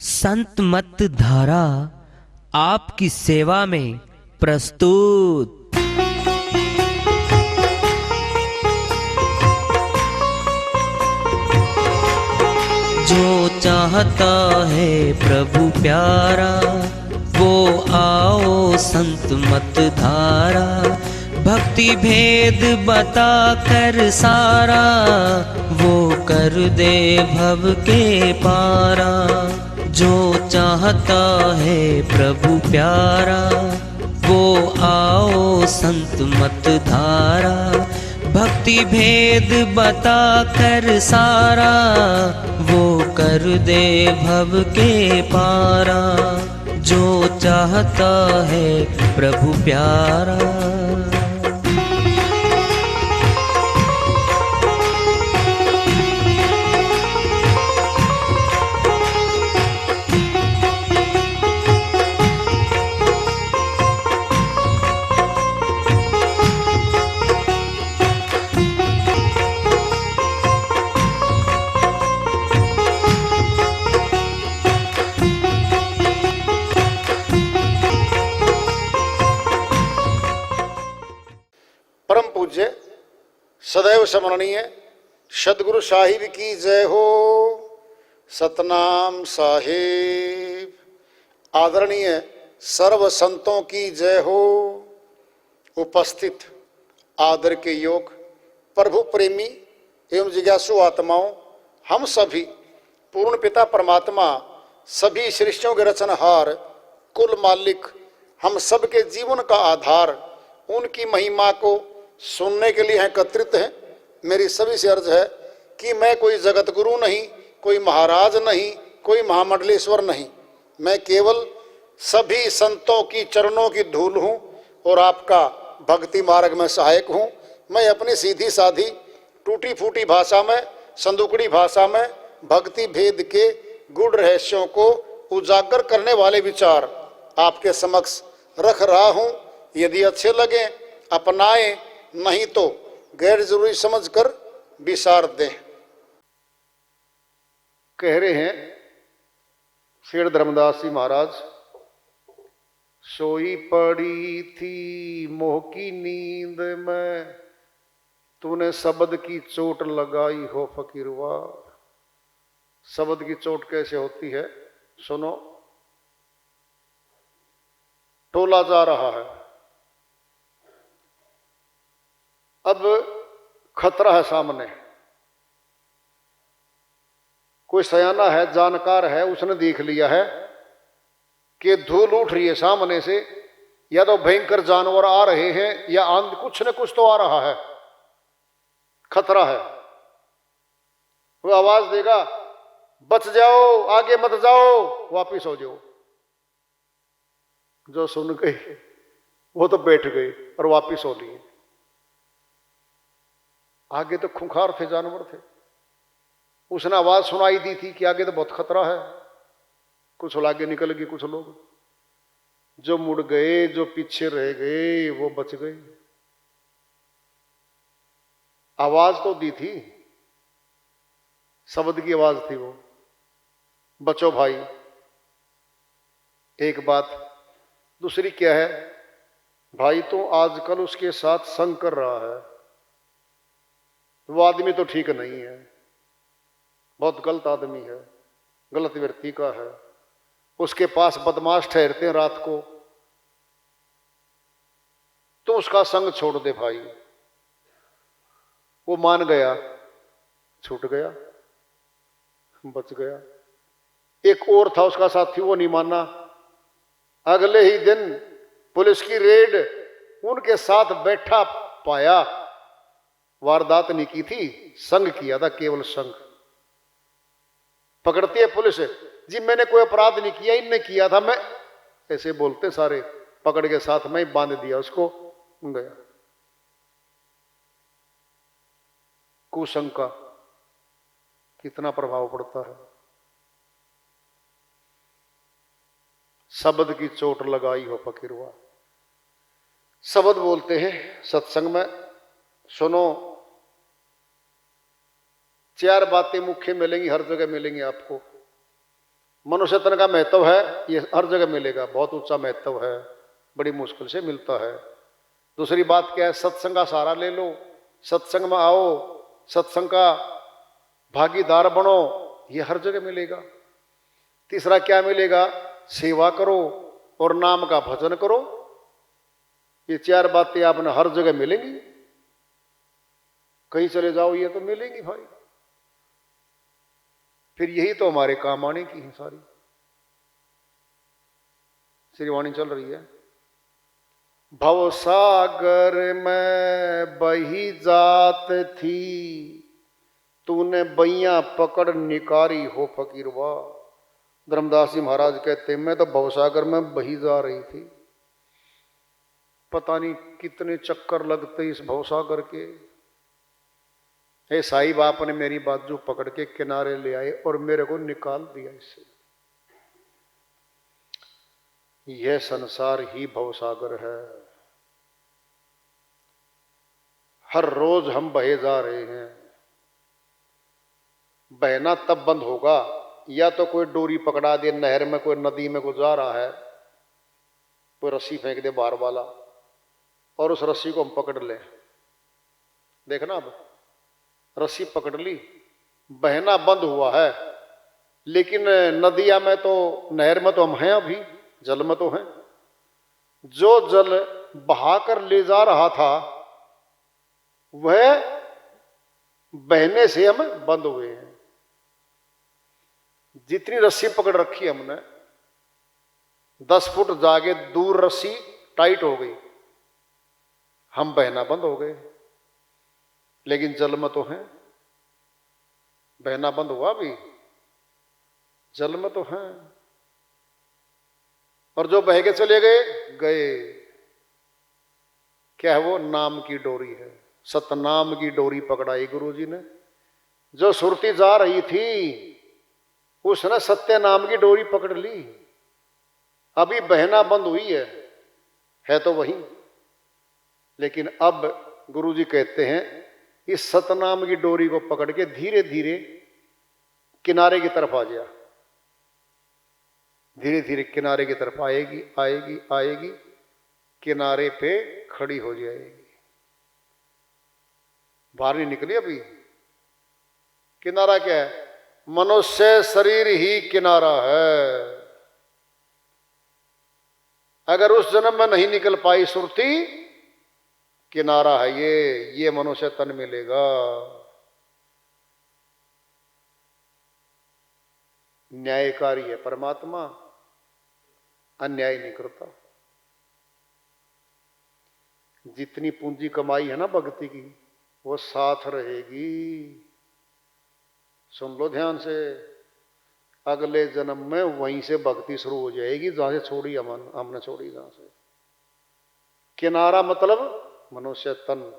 संत मत धारा आपकी सेवा में प्रस्तुत। जो चाहता है प्रभु प्यारा, वो आओ संत मत धारा। भक्ति भेद बता कर सारा, वो कर दे भव के पारा। जो चाहता है प्रभु प्यारा, वो आओ संत मत धारा। भक्ति भेद बता कर सारा, वो कर दे भव के पारा। जो चाहता है प्रभु प्यारा। परम पूज्य सदैव स्मरणीय सदगुरु साहिब की जय हो। सतनाम साहिब। आदरणीय सर्व संतों की जय हो। उपस्थित आदर के योग प्रभु प्रेमी एवं जिज्ञासु आत्माओं, हम सभी पूर्ण पिता परमात्मा, सभी सृष्टियों के रचनहार, कुल मालिक, हम सब के जीवन का आधार, उनकी महिमा को सुनने के लिए एकत्रित हैं। मेरी सभी से अर्ज है कि मैं कोई जगत गुरु नहीं, कोई महाराज नहीं, कोई महामंडलेश्वर नहीं। मैं केवल सभी संतों की चरणों की धूल हूँ और आपका भक्ति मार्ग में सहायक हूँ। मैं अपनी सीधी साधी टूटी फूटी भाषा में, संदुकड़ी भाषा में भक्ति भेद के गूढ़ रहस्यों को उजागर करने वाले विचार आपके समक्ष रख रहा हूँ। यदि अच्छे लगे अपनाएं, नहीं तो गैर जरूरी समझकर विसार दें। कह रहे हैं शेर धर्मदास जी महाराज, सोई पड़ी थी मोह की नींद में, तूने शब्द की चोट लगाई हो फकीरवा। शब्द की चोट कैसे होती है सुनो। टोला जा रहा है, अब खतरा है सामने। कोई सयाना है, जानकार है, उसने देख लिया है कि धूल उठ रही है सामने से, या तो भयंकर जानवर आ रहे हैं या कुछ न कुछ तो आ रहा है, खतरा है। वो आवाज देगा, बच जाओ, आगे मत जाओ, वापिस हो जाओ। जो सुन गए वो तो बैठ गए और वापिस हो लिए। आगे तो खूंखार थे, जानवर थे। उसने आवाज सुनाई दी थी कि आगे तो बहुत खतरा है। कुछ आगे निकल गए, कुछ लोग जो मुड़ गए, जो पीछे रह गए, वो बच गए। आवाज तो दी थी, शब्द की आवाज थी वो, बचो भाई। एक बात। दूसरी क्या है, भाई तो आजकल उसके साथ संग कर रहा है, वो आदमी तो ठीक नहीं है, बहुत गलत आदमी है, गलत व्यक्ति का है। उसके पास बदमाश ठहरते हैं रात को, तो उसका संग छोड़ दे भाई। वो मान गया, छूट गया, बच गया। एक और था उसका साथी, वो नहीं माना। अगले ही दिन पुलिस की रेड, उनके साथ बैठा पाया। वारदात नहीं की थी, संग किया था, केवल संग। पकड़ती है पुलिस, जी मैंने कोई अपराध नहीं किया, इनने किया था। मैं ऐसे बोलते सारे, पकड़ के साथ में ही बांध दिया उसको, गया। कुसंग का कितना प्रभाव पड़ता है। शब्द की चोट लगाई हो फकीरवा। शब्द बोलते हैं सत्संग में, सुनो। चार बातें मुख्य मिलेंगी, हर जगह मिलेंगी आपको। मनुष्य तन का महत्व है, ये हर जगह मिलेगा, बहुत ऊंचा महत्व है, बड़ी मुश्किल से मिलता है। दूसरी बात क्या है, सत्संग का सहारा ले लो, सत्संग में आओ, सत्संग का भागीदार बनो, ये हर जगह मिलेगा। तीसरा क्या मिलेगा, सेवा करो और नाम का भजन करो। ये चार बातें आपने हर जगह मिलेंगी, कहीं चले जाओ ये तो मिलेंगी भाई। फिर यही तो हमारे काम आने की है सारी। श्रीवाणी चल रही है, भवसागर में बही जात थी, तूने बैया पकड़ निकारी हो फकीरवा। धर्मदास जी महाराज कहते मैं तो भवसागर में बही जा रही थी, पता नहीं कितने चक्कर लगते इस भवसागर के। हे साहिब आपने मेरी बाजू पकड़ के किनारे ले आए और मेरे को निकाल दिया इससे। यह संसार ही भवसागर है, हर रोज हम बहे जा रहे हैं। बहना तब बंद होगा या तो कोई डोरी पकड़ा दे नहर में, कोई नदी में कोई जा रहा है, कोई रस्सी फेंक दे बाहर वाला और उस रस्सी को हम पकड़ लें। देखना अब रस्सी पकड़ ली, बहना बंद हुआ है, लेकिन नदिया में तो, नहर में तो हम हैं, अभी जल में तो हैं। जो जल बहाकर ले जा रहा था वह बहने से हम बंद हुए हैं। जितनी रस्सी पकड़ रखी हमने, 10 फुट जाके दूर रस्सी टाइट हो गई, हम बहना बंद हो गए, लेकिन जल में तो हैं। बहना बंद हुआ भी, जल में तो हैं। और जो बह के चले गए गए, क्या है वो, नाम की डोरी है, सतनाम की डोरी पकड़ाई गुरु जी ने। जो सुरती जा रही थी उसने सत्य नाम की डोरी पकड़ ली, अभी बहना बंद हुई है तो वही। लेकिन अब गुरु जी कहते हैं इस सतनाम की डोरी को पकड़ के धीरे धीरे किनारे की तरफ आ जा, धीरे धीरे किनारे की तरफ आएगी आएगी आएगी, किनारे पे खड़ी हो जाएगी। बाहर नहीं निकली अभी। किनारा क्या है, मनुष्य शरीर ही किनारा है। अगर उस जन्म में नहीं निकल पाई सुरती, किनारा है ये मनुष्य तन मिलेगा। न्यायकारी है परमात्मा, अन्याय नहीं करता। जितनी पूंजी कमाई है ना भक्ति की, वो साथ रहेगी। सुन लो ध्यान से, अगले जन्म में वहीं से भक्ति शुरू हो जाएगी जहां से छोड़ी हमने छोड़ी, जहां से। किनारा मतलब मनुष्य तन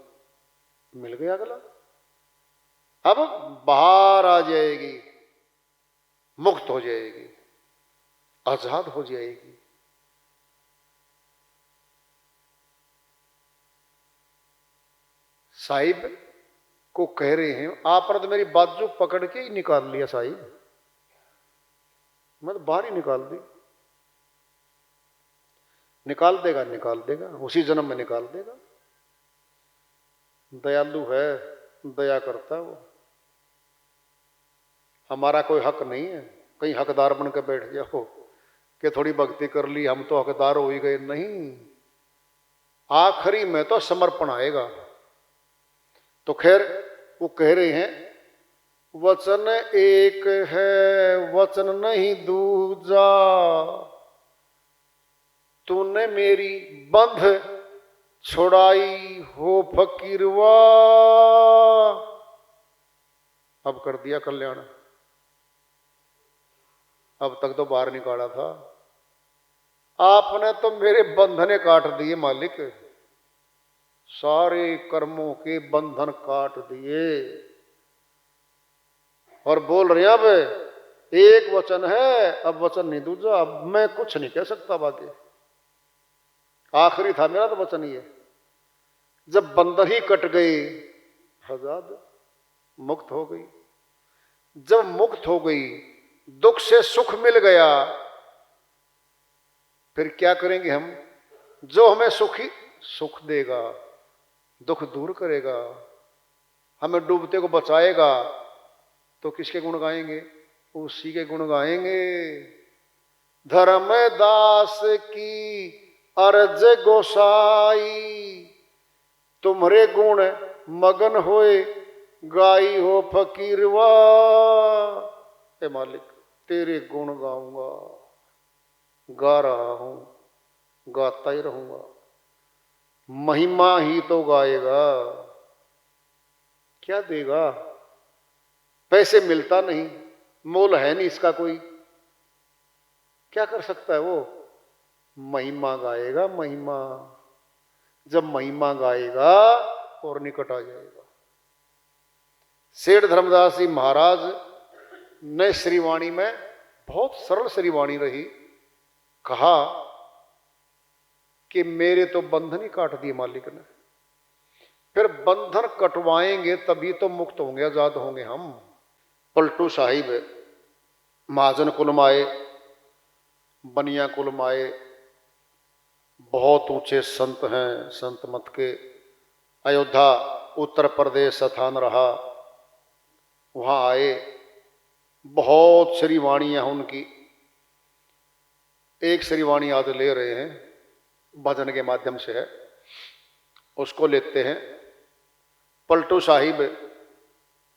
मिल गया अगला, अब बाहर आ जाएगी, मुक्त हो जाएगी, आजाद हो जाएगी। साहिब को कह रहे हैं आपने तो मेरी बाजू पकड़ के ही निकाल लिया साहिब, मैं तो बाहर ही निकाल दी। निकाल देगा, निकाल देगा, उसी जन्म में निकाल देगा। दयालु है, दया करता है वो। हमारा कोई हक नहीं है कहीं हकदार बन के बैठ जाओ कि थोड़ी भक्ति कर ली हम तो हकदार हो ही गए, नहीं। आखिरी में तो समर्पण आएगा। तो खैर वो कह रहे हैं वचन एक है वचन नहीं दूजा, तूने मेरी बंध छुड़ाई हो फकीरवा। अब कर दिया कल्याण, अब तक तो बाहर निकाला था, आपने तो मेरे बंधने काट दिए मालिक, सारे कर्मों के बंधन काट दिए। और बोल रहे अब एक वचन है, अब वचन नहीं दूजा, अब मैं कुछ नहीं कह सकता बाकी। आखिरी था मेरा तो वचन ही है। जब बंधन ही कट गई, आजाद मुक्त हो गई। जब मुक्त हो गई, दुख से सुख मिल गया, फिर क्या करेंगे हम? जो हमें सुख देगा, दुख दूर करेगा, हमें डूबते को बचाएगा, तो किसके गुण गाएंगे? उसी के गुण गाएंगे। धर्मदास की अर्ज गोसाई, तुम्हारे गुण मगन होए गाई हो फकीरवा। ए मालिक, तेरे गुण गाऊंगा, गा रहा हूं, गाता ही रहूंगा। महिमा ही तो गाएगा, क्या देगा? पैसे मिलता नहीं, मोल है नहीं इसका कोई, क्या कर सकता है वो? महिमा गाएगा, महिमा। जब महिमा गाएगा और निकट आ जाएगा। सेठ धर्मदास जी महाराज ने श्रीवाणी में, बहुत सरल श्रीवाणी रही, कहा कि मेरे तो बंधन ही काट दिए मालिक ने, फिर बंधन कटवाएंगे तभी तो मुक्त होंगे, आजाद होंगे हम। पलटू साहिब महाजन कुल माए, बनिया कुल माए, बहुत ऊंचे संत हैं, संत मत के। अयोध्या उत्तर प्रदेश स्थान रहा, वहां आए, बहुत श्रीवाणियां उनकी। एक श्रीवाणी आज ले रहे हैं, भजन के माध्यम से है, उसको लेते हैं। पलटू साहिब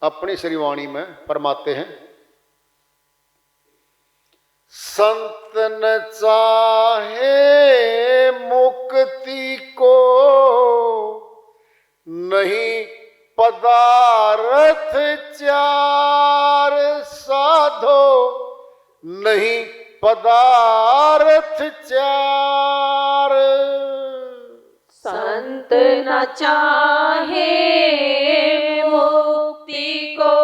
अपनी श्रीवाणी में फरमाते हैं, संत न चाहे मुक्ति को, नहीं पदार्थ चार साधो, नहीं पदार्थ चार। संत न चाहे मुक्ति को,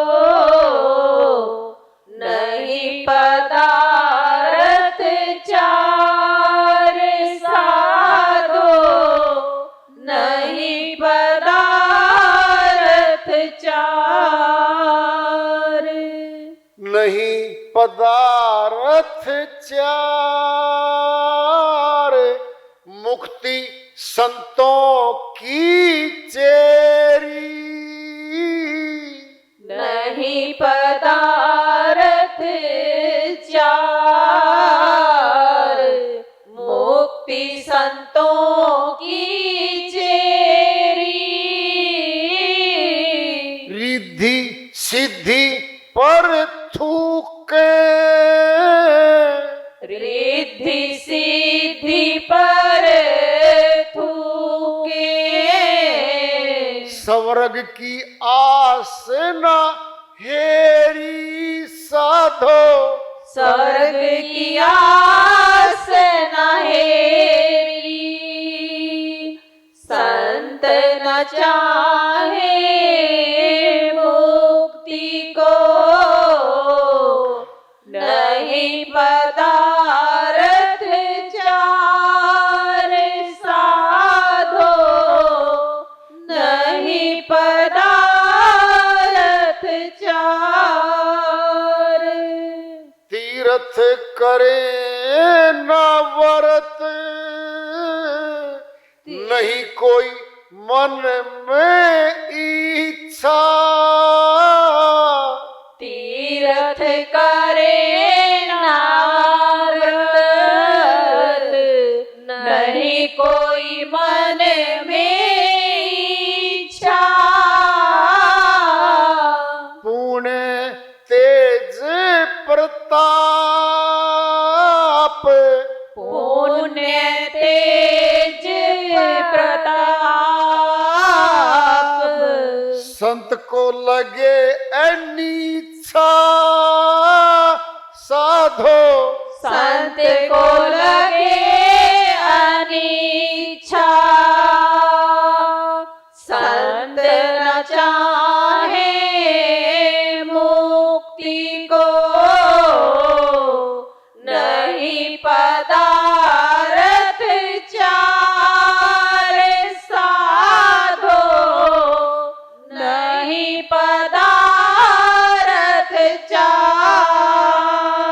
नहीं पदार्थ चार साधो, नहीं पदार्थ चार। नहीं पदार्थ चार, मुक्ति संतों की चेरी। नहीं पदार्थ चार, मुक्ति संतों की चेरी। रिद्धि सिद्धि पर थूके, रिद्धि सिद्धि पर थूके। स्वर्ग की आस न हेरी साधो, स्वर्ग की आस न हेरी। संत न चाहे मुक्ति को, नहीं पदार्थ चार साधो, नहीं पदार्थ चार। तीर्थ करे न व्रत, नहीं कोई मन में इच्छा। तीर्थ करे नारद, नहीं कोई मन में इच्छा। पुण्य तेज प्रताप, पुण्य तेज प्रताप। संत को लगे अनिच्छा साधो, संत को लगे अनिच्छा। संत न चाहे मुक्ति को, नहीं पदार्थ चार साधो, नहीं पदार्थ चार।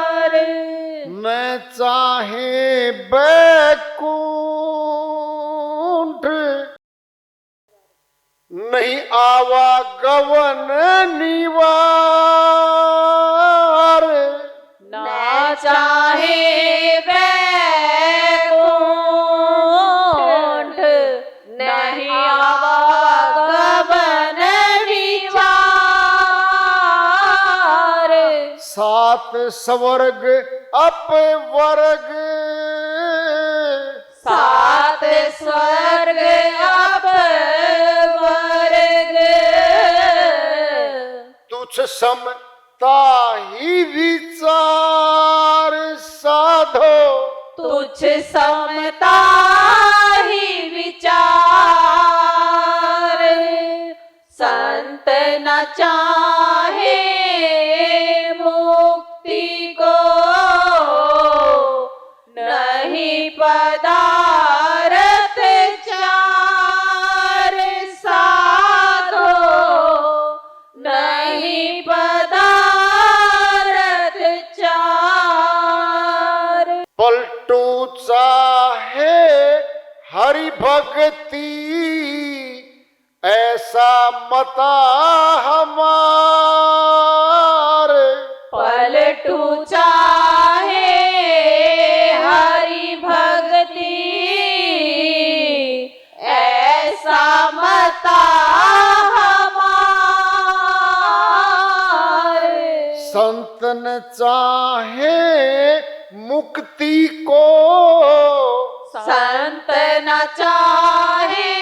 श्रवण निवार, ना चाहे वैकुंठ, नहीं आवागमन विचार। सात स्वर्ग अपवर्ग, सात स्वर्ग अपवर्ग, तुझ समता ही विचार साधो, तुझ समता ही विचार। संत न चाहे मुक्ति को, नहीं पदारथ चार साधो, नहीं पदारथ चार। पलटू चाहे हरि भक्ति, ऐसा मता हमार। पलटू चाहे हरि भक्ति, ऐसा मता हमार। संतन चाहे मुक्ति को, संत न चाहे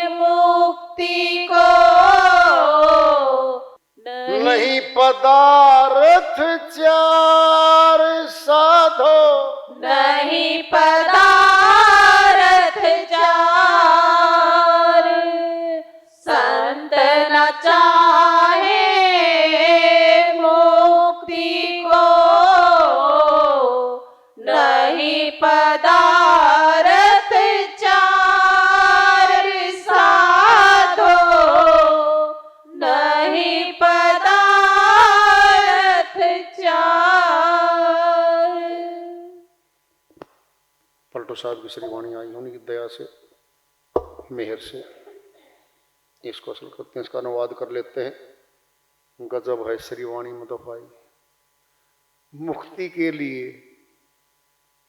मुक्ति को, नहीं पदार्थ चार साधो, नहीं पदारथ चार। संत न चाहे मुक्ति को, नहीं पदारथ चार साधो, नहीं पदारथ चार। पलटू साहब की श्री वाणी आई होने की दया से, मेहर से इसको असल करते हैं, इसका अनुवाद कर लेते हैं। गजब है श्री वाणी में दफाई। मुक्ति के लिए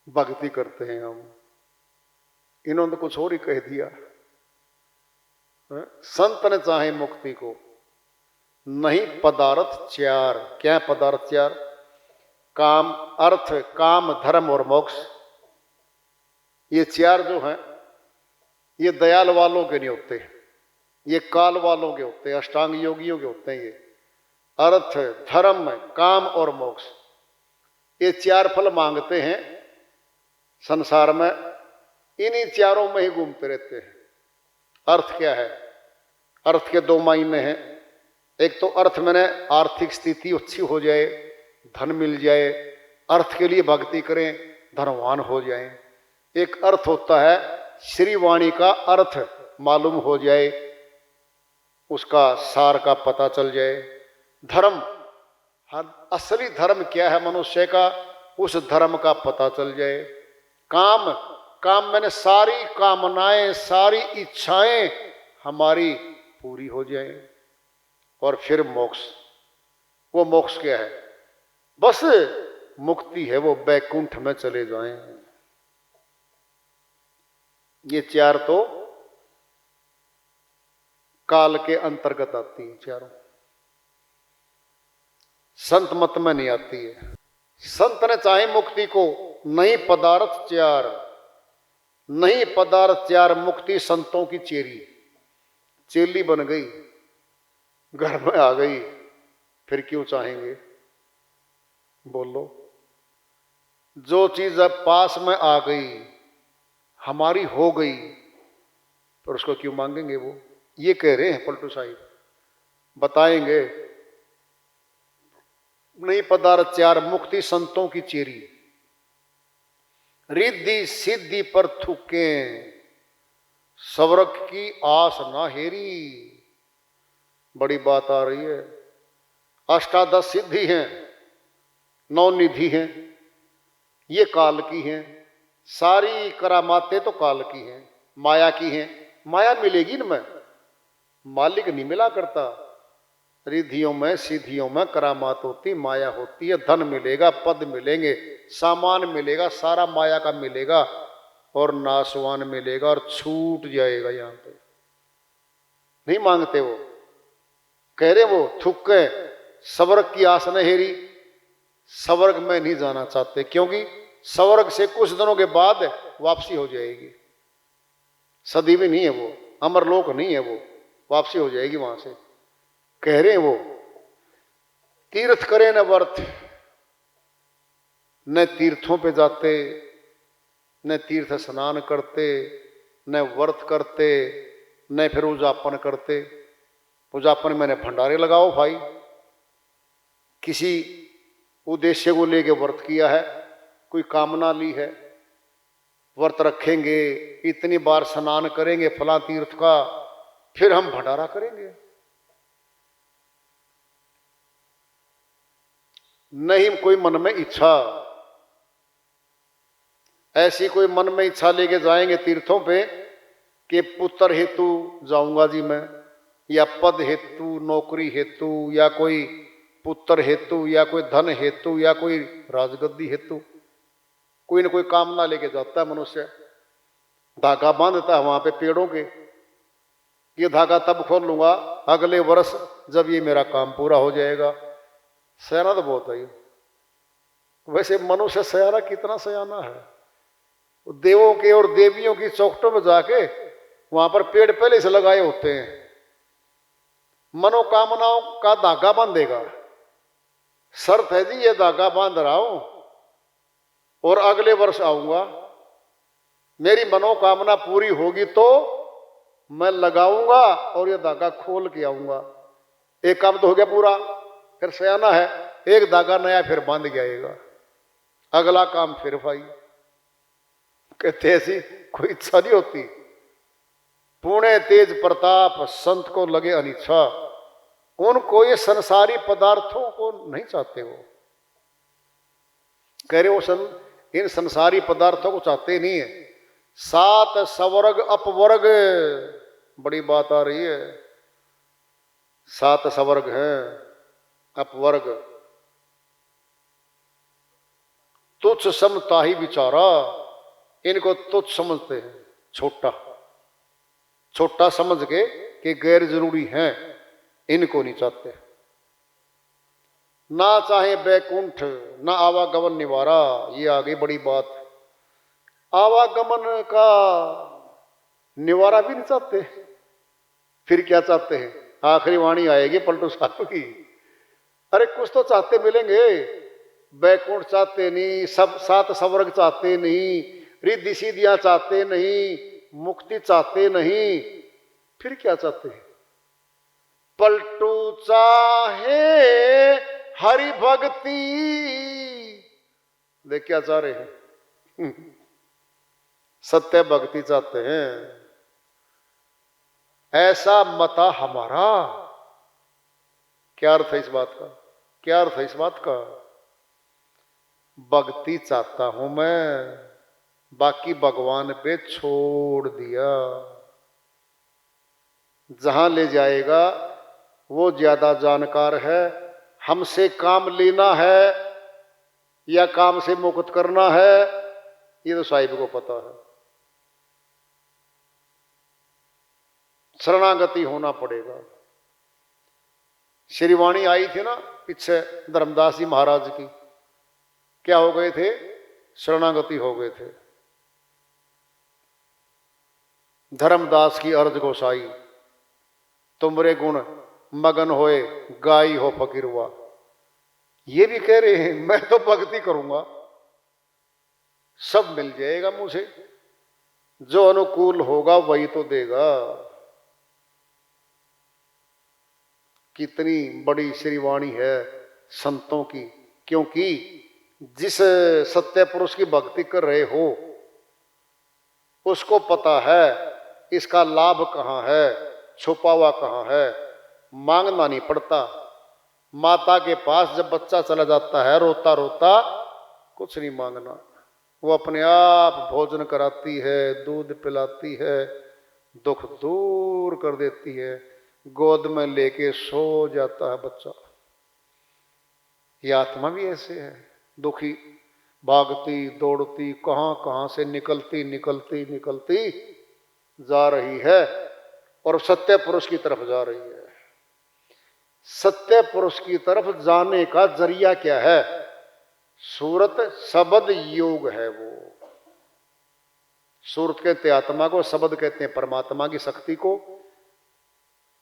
भक्ति करते हैं हम, इन्होंने तो कुछ और ही कह दिया। संत ने चाहे मुक्ति को, नहीं पदार्थ चार। क्या पदार्थ चार? काम, अर्थ, काम, धर्म और मोक्ष। ये चार जो हैं ये दयाल वालों के नहीं होते, ये काल वालों के होते हैं, अष्टांग योगियों के होते हैं। ये अर्थ, धर्म, काम और मोक्ष, ये चार फल मांगते हैं संसार में, इन्हीं चारों में ही घूमते रहते हैं। अर्थ क्या है? अर्थ के दो मायने हैं। एक तो अर्थ मैंने आर्थिक स्थिति अच्छी हो जाए, धन मिल जाए, अर्थ के लिए भक्ति करें, धनवान हो जाए। एक अर्थ होता है श्री वाणी का अर्थ मालूम हो जाए, उसका सार का पता चल जाए। धर्म, असली धर्म क्या है मनुष्य का, उस धर्म का पता चल जाए। काम, काम मैंने सारी कामनाएं, सारी इच्छाएं हमारी पूरी हो जाए। और फिर मोक्ष, वो मोक्ष क्या है? बस मुक्ति है, वो बैकुंठ में चले जाएं। ये चार तो काल के अंतर्गत आती है चारों, संत मत में नहीं आती है। संत ने चाहे मुक्ति को, नहीं पदार्थ चार, नहीं पदार्थ चार। मुक्ति संतों की चेरी, चेली बन गई, घर में आ गई, फिर क्यों चाहेंगे? बोलो, जो चीज अब पास में आ गई, हमारी हो गई, पर उसको क्यों मांगेंगे? वो ये कह रहे हैं पलटू साहिब, बताएंगे। नहीं पदार्थ चार, मुक्ति संतों की चेरी, रिद्धि सिद्धि पर थूके, स्वर्ग की आस ना हेरी। बड़ी बात आ रही है। अष्टादश सिद्धि हैं, नौ निधि हैं, ये काल की हैं। सारी करामातें तो काल की हैं, माया की हैं। माया मिलेगी न मैं, मालिक नहीं मिला करता। रिद्धियों में सीधियों में करामात होती, माया होती है। धन मिलेगा, पद मिलेंगे, सामान मिलेगा, सारा माया का मिलेगा और नाशवान मिलेगा और छूट जाएगा। यहां पे नहीं मांगते वो, कह रहे वो थुक्के स्वर्ग की आस न हेरी, स्वर्ग में नहीं जाना चाहते क्योंकि स्वर्ग से कुछ दिनों के बाद वापसी हो जाएगी। सदी भी नहीं है वो, अमरलोक नहीं है वो, वापसी हो जाएगी वहां से। कह रहे वो तीर्थ करे न वर्थ, न तीर्थों पे जाते, न तीर्थ स्नान करते, न व्रत करते, न फिर उजापन करते। उजापन मैंने भंडारे लगाओ भाई, किसी उद्देश्य को लेके व्रत किया है, कोई कामना ली है, व्रत रखेंगे, इतनी बार स्नान करेंगे फला तीर्थ का, फिर हम भंडारा करेंगे। नहीं कोई मन में इच्छा, ऐसी कोई मन में इच्छा लेके जाएंगे तीर्थों पे कि पुत्र हेतु जाऊंगा जी मैं, या पद हेतु, नौकरी हेतु, या कोई पुत्र हेतु, या कोई धन हेतु, या कोई राजगद्दी हेतु, कोई ना कोई कामना लेके जाता है मनुष्य। धागा बांधता है वहां पे पेड़ों के, ये धागा तब खोल लूंगा अगले वर्ष जब ये मेरा काम पूरा हो जाएगा। सयाना तो बहुत है। वैसे मनुष्य सयाना कितना सयाना है। देवों के और देवियों की चौखटों में जाके वहां पर पेड़ पहले से लगाए होते हैं, मनोकामनाओं का धागा बांधेगा। शर्त है जी ये धागा बांध रहा हूं और अगले वर्ष आऊंगा, मेरी मनोकामना पूरी होगी तो मैं लगाऊंगा और ये धागा खोल के आऊंगा। एक काम तो हो गया पूरा, फिर सयाना है, एक धागा नया फिर बांध जाएगा, अगला काम फिर भाई। कहते ऐसी कोई इच्छा नहीं होती। पुणे तेज प्रताप संत को लगे अनिच्छा, उनको ये संसारी पदार्थों को नहीं चाहते। वो कह रहे वो इन संसारी पदार्थों को चाहते नहीं है। सात स्वर्ग अपवर्ग, बड़ी बात आ रही है। सात स्वर्ग हैं, अपवर्ग। तुच्छ समता ही विचारा, इनको तुच्छ समझते हैं, छोटा छोटा समझ के कि गैर जरूरी हैं, इनको नहीं चाहते। ना चाहे बैकुंठ, ना आवागमन निवारा। ये आ गई बड़ी बात। आवागमन का निवारा भी नहीं चाहते, फिर क्या चाहते हैं? आखिरी वाणी आएगी पलटू साहब की। अरे कुछ तो चाहते मिलेंगे। बैकुंठ चाहते नहीं, सब सात स्वर्ग चाहते नहीं, रिद्धि सीधियां चाहते नहीं, मुक्ति चाहते नहीं, फिर क्या चाहते हैं? पलटू चाहे हरि भक्ति। देख क्या चाह रहे हैं? सत्य भक्ति चाहते हैं। ऐसा मता हमारा। क्या अर्थ है इस बात का? क्या अर्थ है इस बात का? भक्ति चाहता हूं मैं, बाकी भगवान पे छोड़ दिया। जहां ले जाएगा वो ज्यादा जानकार है। हमसे काम लेना है या काम से मुक्त करना है, ये तो साहिब को पता है। शरणागति होना पड़ेगा। श्रीवाणी आई थी ना पीछे धर्मदास जी महाराज की, क्या हो गए थे? शरणागति हो गए थे। धर्मदास की अर्ज गोसाई, तुमरे गुण मगन होए, गाई हो फकीर हुआ। ये भी कह रहे हैं मैं तो भक्ति करूंगा, सब मिल जाएगा मुझे, जो अनुकूल होगा वही तो देगा। कितनी बड़ी श्रीवाणी है संतों की। क्योंकि जिस सत्य पुरुष की भक्ति कर रहे हो उसको पता है इसका लाभ कहाँ है, छुपा हुआ कहाँ है। मांगना नहीं पड़ता। माता के पास जब बच्चा चला जाता है रोता रोता, कुछ नहीं मांगना, वो अपने आप भोजन कराती है, दूध पिलाती है, दुख दूर कर देती है। गोद में लेके सो जाता है बच्चा। ये आत्मा भी ऐसे है, दुखी, भागती दौड़ती कहां कहां से निकलती निकलती निकलती जा रही है और सत्य पुरुष की तरफ जा रही है। सत्य पुरुष की तरफ जाने का जरिया क्या है? सूरत शब्द योग है। वो सूरत कहते हैं आत्मा को, शब्द कहते हैं परमात्मा की शक्ति को।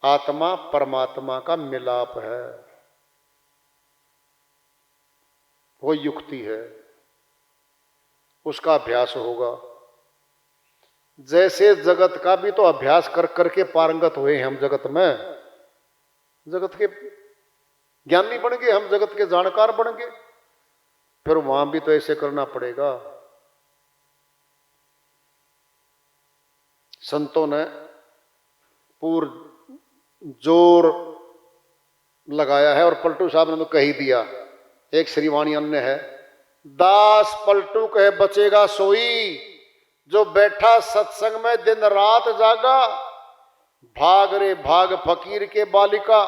आत्मा परमात्मा का मिलाप है, वो युक्ति है, उसका अभ्यास होगा। जैसे जगत का भी तो अभ्यास कर करके पारंगत हुए हैं हम जगत में, जगत के ज्ञानी बन गए हम, जगत के जानकार बन गए, फिर वहां भी तो ऐसे करना पड़ेगा। संतों ने पूर्ण जोर लगाया है और पलटू साहब ने तो कह ही दिया। एक श्रीवाणी अन्य है, दास पलटू कहे बचेगा सोई, जो बैठा सत्संग में दिन रात जागा। भाग रे भाग फकीर के बालिका,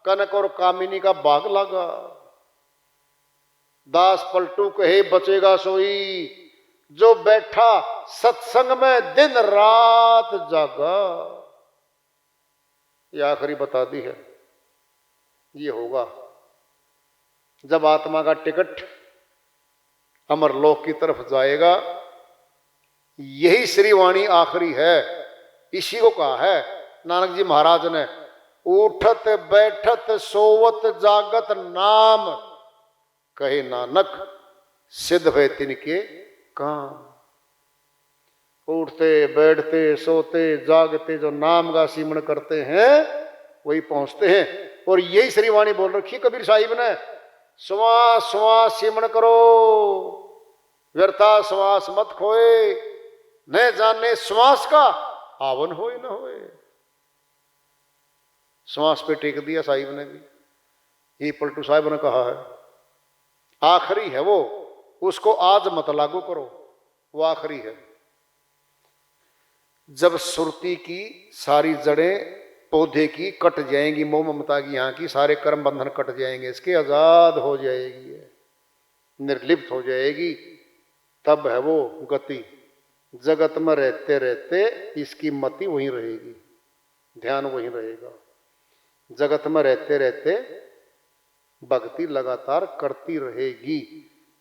कनक और कामिनी का भाग लागा। दास पलटू कहे बचेगा सोई, जो बैठा सत्संग में दिन रात जागा। ये आखिरी बता दी है। ये होगा जब आत्मा का टिकट अमरलोक की तरफ जाएगा। यही श्रीवाणी आखिरी है, इसी को कहा है नानक जी महाराज ने, उठत बैठत सोवत जागत नाम, कहे नानक सिद्ध हुए तिनके काम। उठते बैठते सोते जागते जो नाम का सिमरण करते हैं वही पहुंचते हैं। और यही श्रीवाणी बोल रखी कबीर साहिब ने, श्वास श्वास सिमरण करो, व्यर्था श्वास मत खोए, न जाने श्वास का आवन होए न होए। श्वास पे टेक दिया साहिब ने भी, ये पलटू साहिब ने कहा है। आखिरी है वो, उसको आज मत लागू करो, वो आखिरी है। जब सुरती की सारी जड़ें पौधे की कट जाएंगी, मोह ममता की यहाँ की सारे कर्म बंधन कट जाएंगे, इसके आजाद हो जाएगी, निर्लिप्त हो जाएगी, तब है वो गति। जगत में रहते रहते इसकी मति वहीं रहेगी, ध्यान वहीं रहेगा। जगत में रहते रहते भक्ति लगातार करती रहेगी।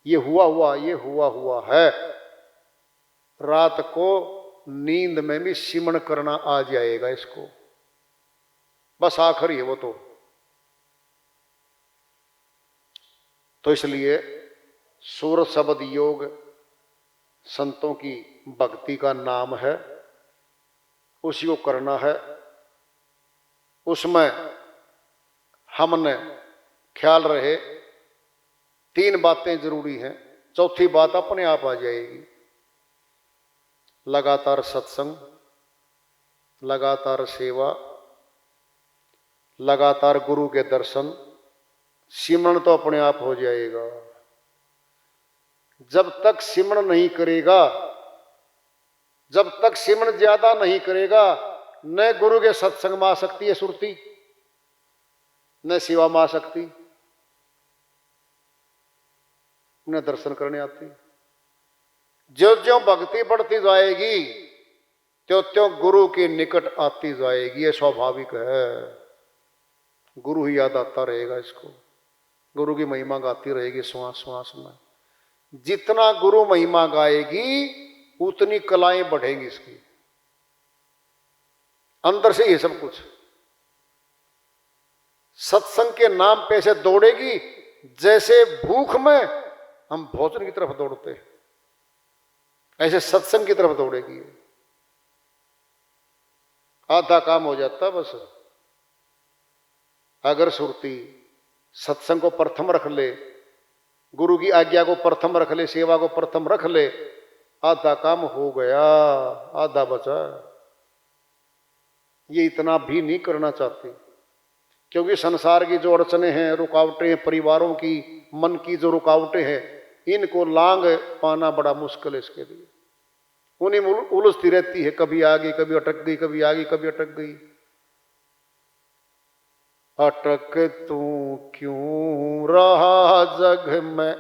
ये हुआ हुआ है। रात को नींद में भी सिमरण करना आ जाएगा इसको, बस आखिरी है वो तो इसलिए सूरत शब्द योग संतों की भक्ति का नाम है, उसी को करना है। उसमें हमने ख्याल रहे 3 बातें जरूरी हैं, चौथी बात अपने आप आ जाएगी। लगातार सत्संग, लगातार सेवा, लगातार गुरु के दर्शन, सिमरण तो अपने आप हो जाएगा। जब तक सिमरण नहीं करेगा, जब तक सिमरण ज्यादा नहीं करेगा, न गुरु के सत्संग में आ सकती है सुरती, न सेवा में आ सकती, न दर्शन करने आती। ज्यों ज्यों भक्ति बढ़ती जाएगी त्यों त्यों गुरु के निकट आती जाएगी, ये स्वाभाविक है। गुरु ही याद आता रहेगा इसको, गुरु की महिमा गाती रहेगी श्वास श्वास में। जितना गुरु महिमा गाएगी उतनी कलाएं बढ़ेंगी इसकी, अंदर से ये सब कुछ। सत्संग के नाम पे से दौड़ेगी जैसे भूख में हम भोजन की तरफ दौड़ते हैं, ऐसे सत्संग की तरफ दौड़ेगी। आधा काम हो जाता बस। अगर सुरती सत्संग को प्रथम रख ले, गुरु की आज्ञा को प्रथम रख ले, सेवा को प्रथम रख ले, आधा काम हो गया, आधा बचा। ये इतना भी नहीं करना चाहते, क्योंकि संसार की जो अड़चने हैं, रुकावटें हैं, परिवारों की मन की जो रुकावटें हैं, इनको लांग पाना बड़ा मुश्किल है इसके लिए। उन्हीं उलझती रहती है, कभी आ गई, कभी अटक गई, कभी आ गई, कभी अटक गई। अटक तू क्यों रहा जग में,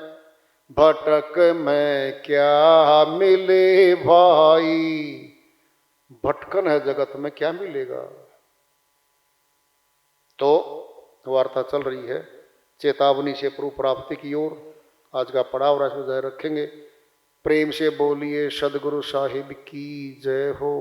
भटक में क्या मिले भाई। भटकन है जगत में, क्या मिलेगा। तो वार्ता चल रही है चेतावनी से प्रभु प्राप्ति की ओर। आज का पड़ाव राशि जारी रखेंगे। प्रेम से बोलिए सदगुरु साहिब की जय हो।